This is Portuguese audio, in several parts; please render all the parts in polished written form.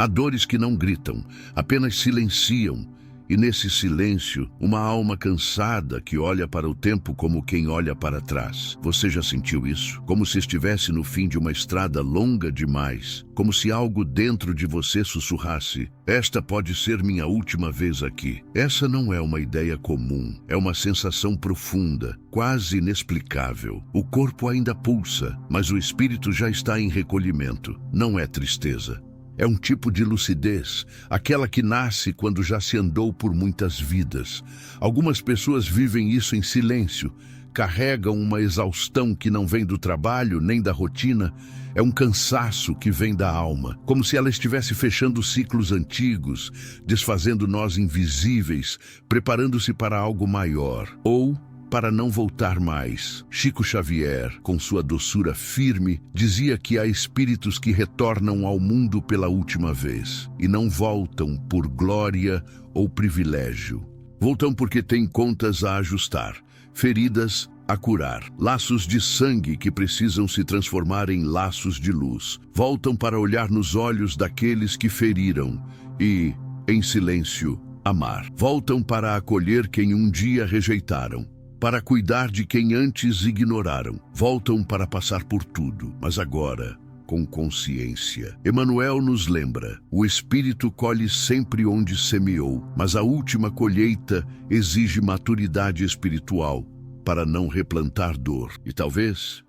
Há dores que não gritam, apenas silenciam. E nesse silêncio, uma alma cansada que olha para o tempo como quem olha para trás. Você já sentiu isso? Como se estivesse no fim de uma estrada longa demais. Como se algo dentro de você sussurrasse: esta pode ser minha última vez aqui. Essa não é uma ideia comum. É uma sensação profunda, quase inexplicável. O corpo ainda pulsa, mas o espírito já está em recolhimento. Não é tristeza. É um tipo de lucidez, aquela que nasce quando já se andou por muitas vidas. Algumas pessoas vivem isso em silêncio, carregam uma exaustão que não vem do trabalho nem da rotina. É um cansaço que vem da alma, como se ela estivesse fechando ciclos antigos, desfazendo nós invisíveis, preparando-se para algo maior, ou para não voltar mais. Chico Xavier, com sua doçura firme, dizia que há espíritos que retornam ao mundo pela última vez e não voltam por glória ou privilégio. Voltam porque têm contas a ajustar, feridas a curar, laços de sangue que precisam se transformar em laços de luz. Voltam para olhar nos olhos daqueles que feriram e, em silêncio, amar. Voltam para acolher quem um dia rejeitaram, para cuidar de quem antes ignoraram. Voltam para passar por tudo, mas agora, com consciência. Emmanuel nos lembra: o espírito colhe sempre onde semeou, mas a última colheita exige maturidade espiritual para não replantar dor. E talvez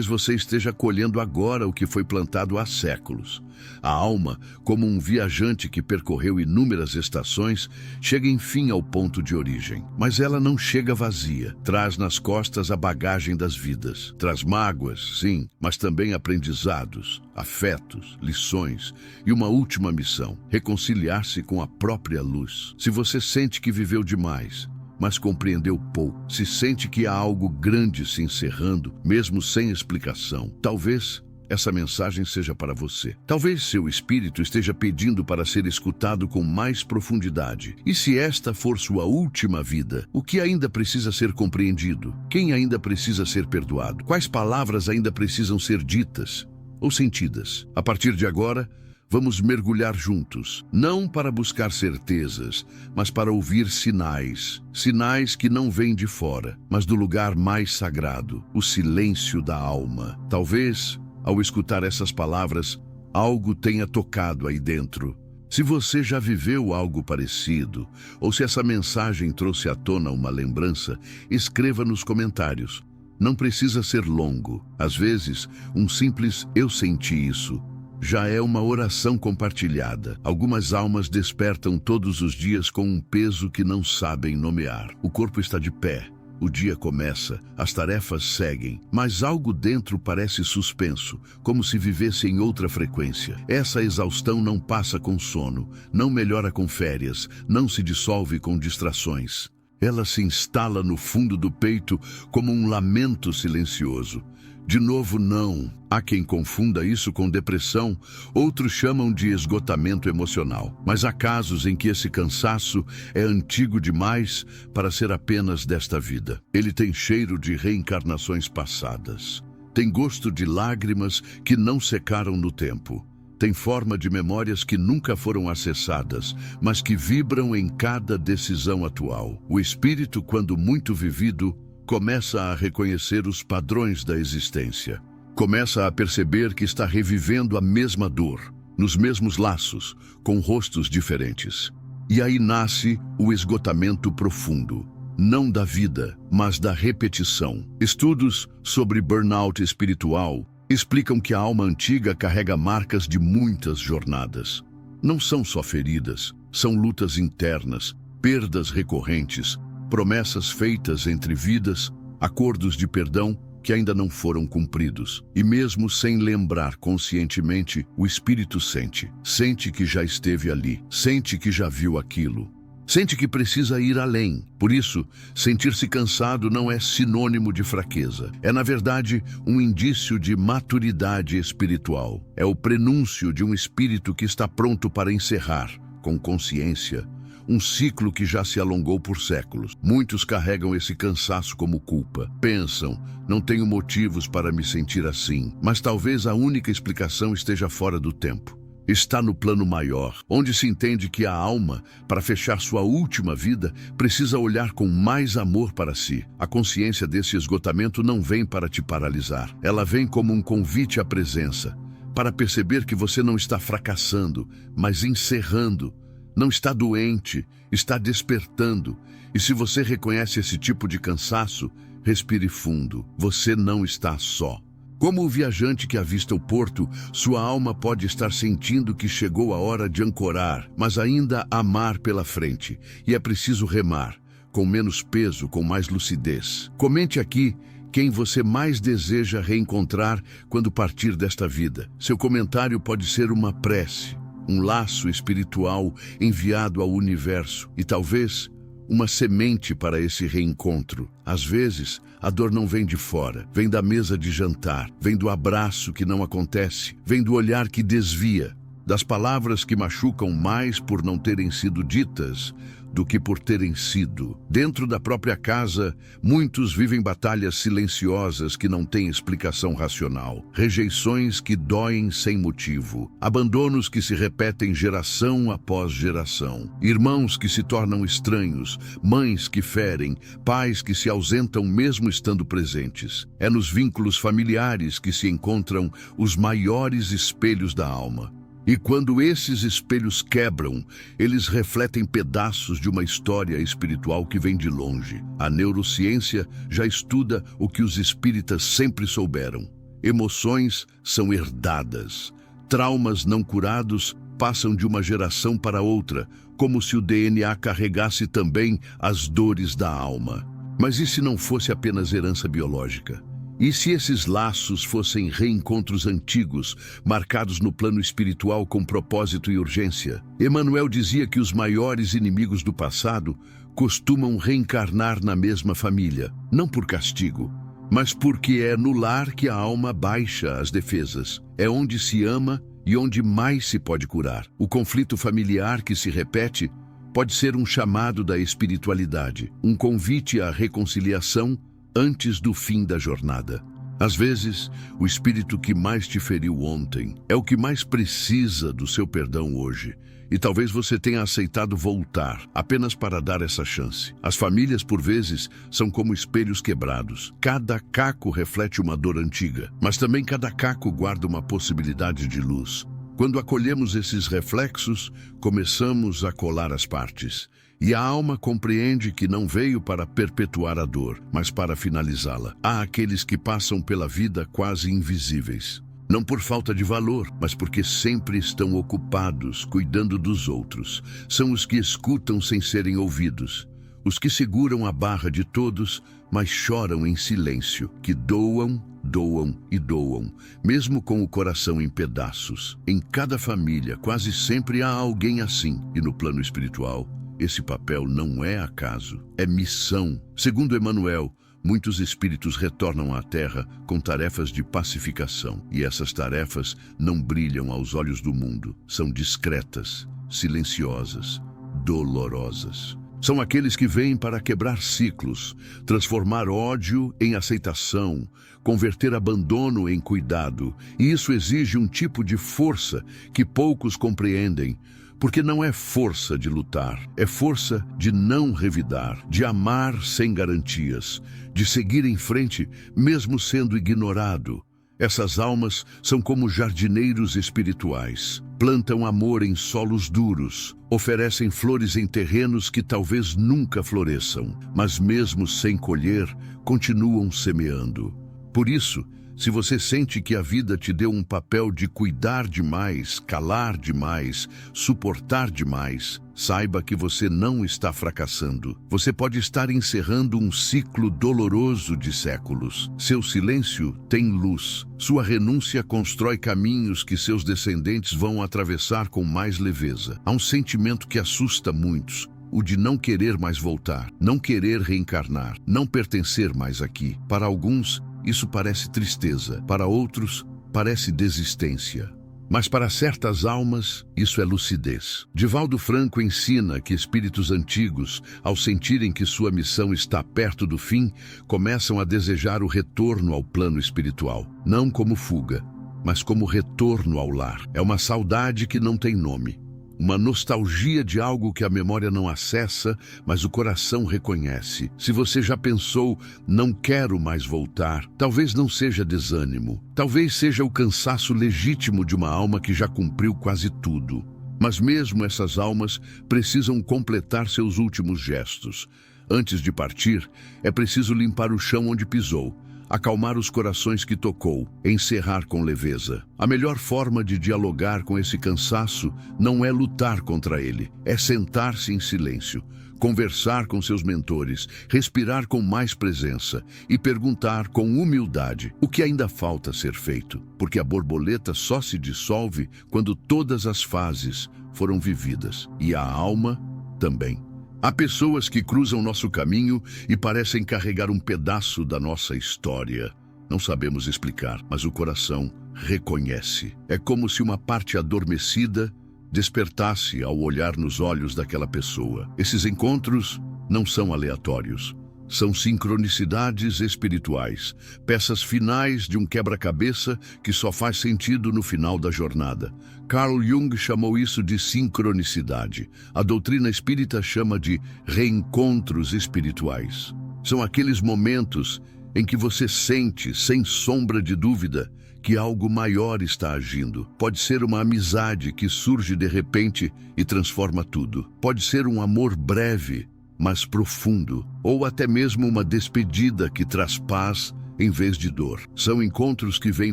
você esteja colhendo agora o que foi plantado há séculos. A alma, como um viajante que percorreu inúmeras estações, chega enfim ao ponto de origem. Mas ela não chega vazia. Traz nas costas a bagagem das vidas. Traz mágoas, sim, mas também aprendizados, afetos, lições e uma última missão: reconciliar-se com a própria luz. Se você sente que viveu demais, mas compreendeu pouco, se sente que há algo grande se encerrando, mesmo sem explicação, talvez essa mensagem seja para você. Talvez seu espírito esteja pedindo para ser escutado com mais profundidade. E se esta for sua última vida, o que ainda precisa ser compreendido? Quem ainda precisa ser perdoado? Quais palavras ainda precisam ser ditas ou sentidas? A partir de agora, vamos mergulhar juntos, não para buscar certezas, mas para ouvir sinais. Sinais que não vêm de fora, mas do lugar mais sagrado, o silêncio da alma. Talvez, ao escutar essas palavras, algo tenha tocado aí dentro. Se você já viveu algo parecido, ou se essa mensagem trouxe à tona uma lembrança, escreva nos comentários. Não precisa ser longo. Às vezes, um simples "eu senti isso" já é uma oração compartilhada. Algumas almas despertam todos os dias com um peso que não sabem nomear. O corpo está de pé, o dia começa, as tarefas seguem, mas algo dentro parece suspenso, como se vivesse em outra frequência. Essa exaustão não passa com sono, não melhora com férias, não se dissolve com distrações. Ela se instala no fundo do peito como um lamento silencioso. De novo, não. Há quem confunda isso com depressão, outros chamam de esgotamento emocional. Mas há casos em que esse cansaço é antigo demais para ser apenas desta vida. Ele tem cheiro de reencarnações passadas. Tem gosto de lágrimas que não secaram no tempo. Tem forma de memórias que nunca foram acessadas, mas que vibram em cada decisão atual. O espírito, quando muito vivido, começa a reconhecer os padrões da existência. Começa a perceber que está revivendo a mesma dor, nos mesmos laços, com rostos diferentes. E aí nasce o esgotamento profundo, não da vida, mas da repetição. Estudos sobre burnout espiritual explicam que a alma antiga carrega marcas de muitas jornadas. Não são só feridas, são lutas internas, perdas recorrentes, promessas feitas entre vidas, acordos de perdão que ainda não foram cumpridos. E mesmo sem lembrar conscientemente, o espírito sente. Sente que já esteve ali, sente que já viu aquilo. Sente que precisa ir além. Por isso, sentir-se cansado não é sinônimo de fraqueza. É, na verdade, um indício de maturidade espiritual. É o prenúncio de um espírito que está pronto para encerrar, com consciência, um ciclo que já se alongou por séculos. Muitos carregam esse cansaço como culpa. Pensam: não tenho motivos para me sentir assim. Mas talvez a única explicação esteja fora do tempo. Está no plano maior, onde se entende que a alma, para fechar sua última vida, precisa olhar com mais amor para si. A consciência desse esgotamento não vem para te paralisar. Ela vem como um convite à presença, para perceber que você não está fracassando, mas encerrando. Não está doente, está despertando. E se você reconhece esse tipo de cansaço, respire fundo. Você não está só. Como o viajante que avista o porto, sua alma pode estar sentindo que chegou a hora de ancorar, mas ainda há mar pela frente, e é preciso remar, com menos peso, com mais lucidez. Comente aqui quem você mais deseja reencontrar quando partir desta vida. Seu comentário pode ser uma prece, um laço espiritual enviado ao universo e talvez uma semente para esse reencontro. Às vezes, a dor não vem de fora, vem da mesa de jantar, vem do abraço que não acontece, vem do olhar que desvia, das palavras que machucam mais por não terem sido ditas do que por terem sido. Dentro da própria casa, muitos vivem batalhas silenciosas que não têm explicação racional, rejeições que doem sem motivo, abandonos que se repetem geração após geração, irmãos que se tornam estranhos, mães que ferem, pais que se ausentam mesmo estando presentes. É nos vínculos familiares que se encontram os maiores espelhos da alma. E quando esses espelhos quebram, eles refletem pedaços de uma história espiritual que vem de longe. A neurociência já estuda o que os espíritas sempre souberam. Emoções são herdadas. Traumas não curados passam de uma geração para outra, como se o DNA carregasse também as dores da alma. Mas e se não fosse apenas herança biológica? E se esses laços fossem reencontros antigos, marcados no plano espiritual com propósito e urgência? Emmanuel dizia que os maiores inimigos do passado costumam reencarnar na mesma família, não por castigo, mas porque é no lar que a alma baixa as defesas. É onde se ama e onde mais se pode curar. O conflito familiar que se repete pode ser um chamado da espiritualidade, um convite à reconciliação antes do fim da jornada. Às vezes, o espírito que mais te feriu ontem é o que mais precisa do seu perdão hoje. E talvez você tenha aceitado voltar apenas para dar essa chance. As famílias, por vezes, são como espelhos quebrados. Cada caco reflete uma dor antiga, mas também cada caco guarda uma possibilidade de luz. Quando acolhemos esses reflexos, começamos a colar as partes. E a alma compreende que não veio para perpetuar a dor, mas para finalizá-la. Há aqueles que passam pela vida quase invisíveis. Não por falta de valor, mas porque sempre estão ocupados, cuidando dos outros. São os que escutam sem serem ouvidos. Os que seguram a barra de todos, mas choram em silêncio. Que doam, doam e doam, mesmo com o coração em pedaços. Em cada família, quase sempre há alguém assim. E no plano espiritual, esse papel não é acaso, é missão. Segundo Emmanuel, muitos espíritos retornam à Terra com tarefas de pacificação. E essas tarefas não brilham aos olhos do mundo. São discretas, silenciosas, dolorosas. São aqueles que vêm para quebrar ciclos, transformar ódio em aceitação, converter abandono em cuidado. E isso exige um tipo de força que poucos compreendem. Porque não é força de lutar, é força de não revidar, de amar sem garantias, de seguir em frente mesmo sendo ignorado. Essas almas são como jardineiros espirituais. Plantam amor em solos duros, oferecem flores em terrenos que talvez nunca floresçam, mas mesmo sem colher, continuam semeando. Por isso, se você sente que a vida te deu um papel de cuidar demais, calar demais, suportar demais, saiba que você não está fracassando. Você pode estar encerrando um ciclo doloroso de séculos. Seu silêncio tem luz. Sua renúncia constrói caminhos que seus descendentes vão atravessar com mais leveza. Há um sentimento que assusta muitos. O de não querer mais voltar, não querer reencarnar, não pertencer mais aqui. Para alguns, isso parece tristeza, para outros, parece desistência. Mas para certas almas, isso é lucidez. Divaldo Franco ensina que espíritos antigos, ao sentirem que sua missão está perto do fim, começam a desejar o retorno ao plano espiritual, não como fuga, mas como retorno ao lar. É uma saudade que não tem nome. Uma nostalgia de algo que a memória não acessa, mas o coração reconhece. Se você já pensou, não quero mais voltar, talvez não seja desânimo. Talvez seja o cansaço legítimo de uma alma que já cumpriu quase tudo. Mas mesmo essas almas precisam completar seus últimos gestos. Antes de partir, é preciso limpar o chão onde pisou, acalmar os corações que tocou, encerrar com leveza. A melhor forma de dialogar com esse cansaço não é lutar contra ele, é sentar-se em silêncio, conversar com seus mentores, respirar com mais presença e perguntar com humildade o que ainda falta ser feito, porque a borboleta só se dissolve quando todas as fases foram vividas, e a alma também. Há pessoas que cruzam nosso caminho e parecem carregar um pedaço da nossa história. Não sabemos explicar, mas o coração reconhece. É como se uma parte adormecida despertasse ao olhar nos olhos daquela pessoa. Esses encontros não são aleatórios. São sincronicidades espirituais, peças finais de um quebra-cabeça que só faz sentido no final da jornada. Carl Jung chamou isso de sincronicidade. A doutrina espírita chama de reencontros espirituais. São aqueles momentos em que você sente, sem sombra de dúvida, que algo maior está agindo. Pode ser uma amizade que surge de repente e transforma tudo. Pode ser um amor breve, mas profundo, ou até mesmo uma despedida que traz paz em vez de dor. São encontros que vêm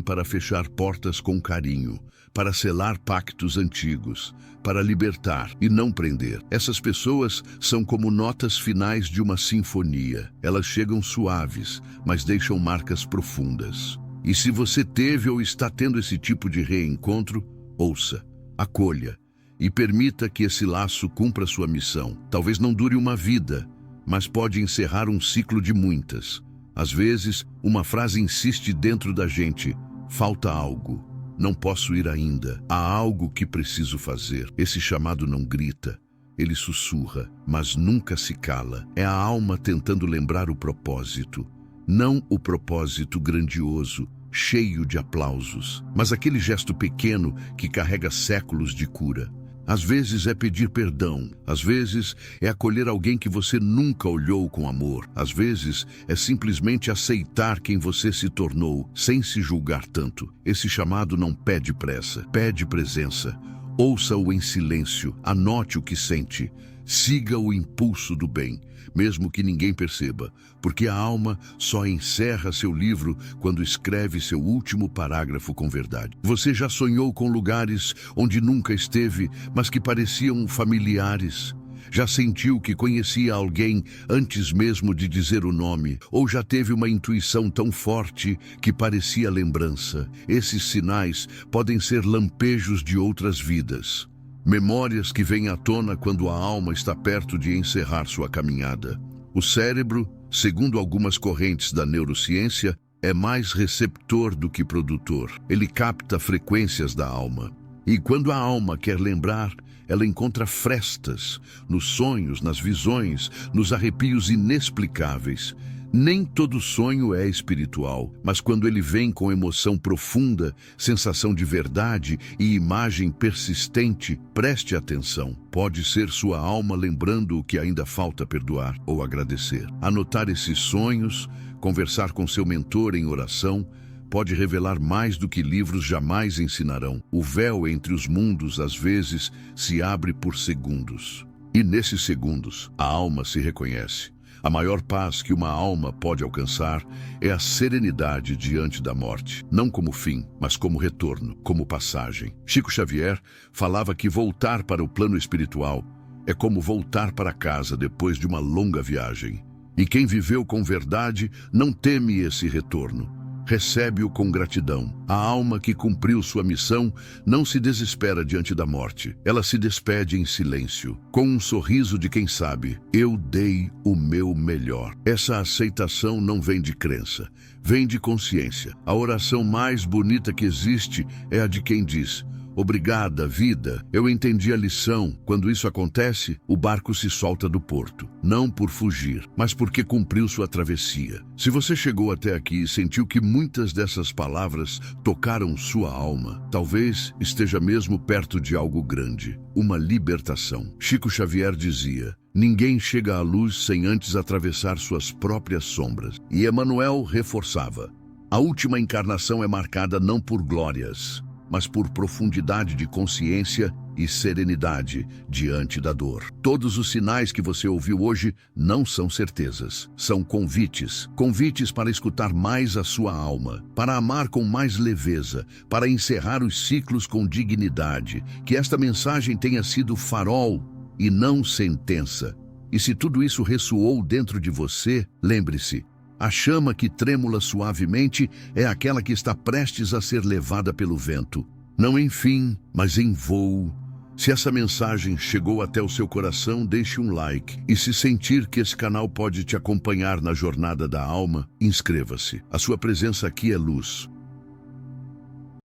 para fechar portas com carinho, para selar pactos antigos, para libertar e não prender. Essas pessoas são como notas finais de uma sinfonia. Elas chegam suaves, mas deixam marcas profundas. E se você teve ou está tendo esse tipo de reencontro, ouça, acolha, e permita que esse laço cumpra sua missão. Talvez não dure uma vida, mas pode encerrar um ciclo de muitas. Às vezes, uma frase insiste dentro da gente: falta algo, não posso ir ainda, há algo que preciso fazer. Esse chamado não grita, ele sussurra, mas nunca se cala. É a alma tentando lembrar o propósito. Não o propósito grandioso, cheio de aplausos, mas aquele gesto pequeno que carrega séculos de cura. Às vezes é pedir perdão, às vezes é acolher alguém que você nunca olhou com amor, às vezes é simplesmente aceitar quem você se tornou, sem se julgar tanto. Esse chamado não pede pressa, pede presença. Ouça-o em silêncio, anote o que sente, siga o impulso do bem, mesmo que ninguém perceba, porque a alma só encerra seu livro quando escreve seu último parágrafo com verdade. Você já sonhou com lugares onde nunca esteve, mas que pareciam familiares? Já sentiu que conhecia alguém antes mesmo de dizer o nome? Ou já teve uma intuição tão forte que parecia lembrança? Esses sinais podem ser lampejos de outras vidas. Memórias que vêm à tona quando a alma está perto de encerrar sua caminhada. O cérebro, segundo algumas correntes da neurociência, é mais receptor do que produtor. Ele capta frequências da alma. E quando a alma quer lembrar, ela encontra frestas nos sonhos, nas visões, nos arrepios inexplicáveis. Nem todo sonho é espiritual, mas quando ele vem com emoção profunda, sensação de verdade e imagem persistente, preste atenção. Pode ser sua alma lembrando o que ainda falta perdoar ou agradecer. Anotar esses sonhos, conversar com seu mentor em oração, pode revelar mais do que livros jamais ensinarão. O véu entre os mundos, às vezes, se abre por segundos. E nesses segundos, a alma se reconhece. A maior paz que uma alma pode alcançar é a serenidade diante da morte, não como fim, mas como retorno, como passagem. Chico Xavier falava que voltar para o plano espiritual é como voltar para casa depois de uma longa viagem. E quem viveu com verdade não teme esse retorno. Recebe-o com gratidão. A alma que cumpriu sua missão não se desespera diante da morte. Ela se despede em silêncio, com um sorriso de quem sabe: eu dei o meu melhor. Essa aceitação não vem de crença, vem de consciência. A oração mais bonita que existe é a de quem diz: Obrigada, vida. Eu entendi a lição. Quando isso acontece, o barco se solta do porto. Não por fugir, mas porque cumpriu sua travessia. Se você chegou até aqui e sentiu que muitas dessas palavras tocaram sua alma, talvez esteja mesmo perto de algo grande, uma libertação. Chico Xavier dizia: ninguém chega à luz sem antes atravessar suas próprias sombras. E Emmanuel reforçava: a última encarnação é marcada não por glórias, mas por profundidade de consciência e serenidade diante da dor. Todos os sinais que você ouviu hoje não são certezas, são convites. Convites para escutar mais a sua alma, para amar com mais leveza, para encerrar os ciclos com dignidade. Que esta mensagem tenha sido farol e não sentença. E se tudo isso ressoou dentro de você, lembre-se: a chama que trêmula suavemente é aquela que está prestes a ser levada pelo vento. Não em fim, mas em voo. Se essa mensagem chegou até o seu coração, deixe um like. E se sentir que esse canal pode te acompanhar na jornada da alma, inscreva-se. A sua presença aqui é luz.